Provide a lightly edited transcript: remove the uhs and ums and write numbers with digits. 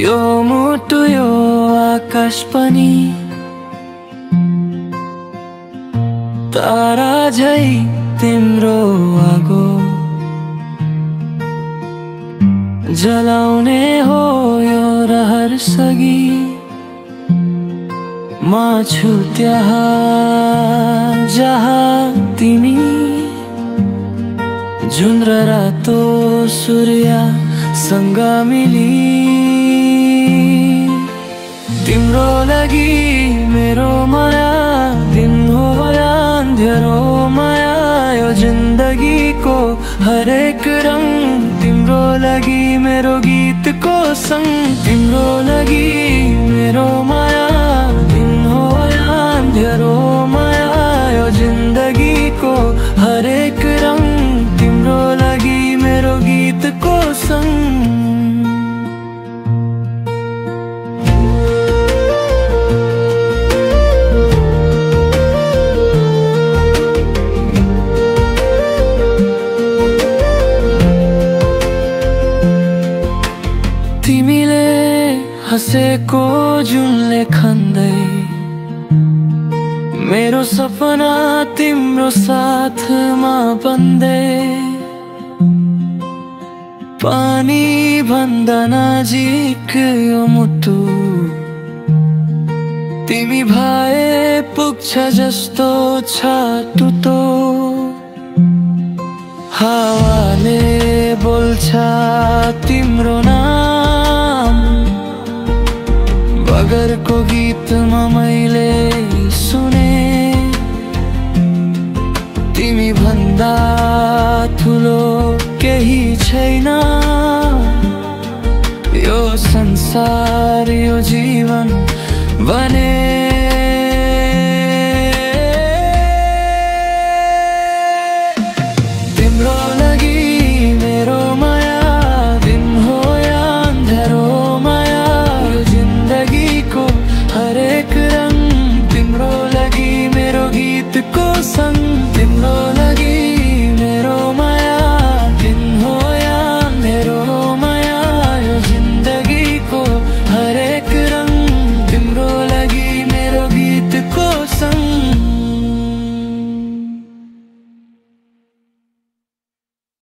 यो मुटु यो आकाश पनि तारा झै तिम्रो आगो जलाउने हो यो रहर सगी म छु त्यहाँ जहाँ तिमी जुन र रातो सूर्यसँग मिली तिम्रो लागि मेरो माया दिन हो या अन्धेरो माया यो जिन्दगीको हरेक रंग तिम्रो लागि मेरो गीतको संग तिम्रो लागि मेरो माया दिन हो या अन्धेरो माया यो जिन्दगीको हरेक रंग तिम्रो लागि मेरो गीतको संग तिमीले हसेको जुनले खन्दै मेरो सपना तिम्रो साथमा बन्दै पानी भन्दा नजिक यो मुटु तिमी भए पुग्छ जस्तो छ टुटो हावाले बोल्छ तिम्रो नाम बगरको गीतमा मैले सुने तिमी भन्दा ठुलो केही छैन यो संसार यो जीवन बने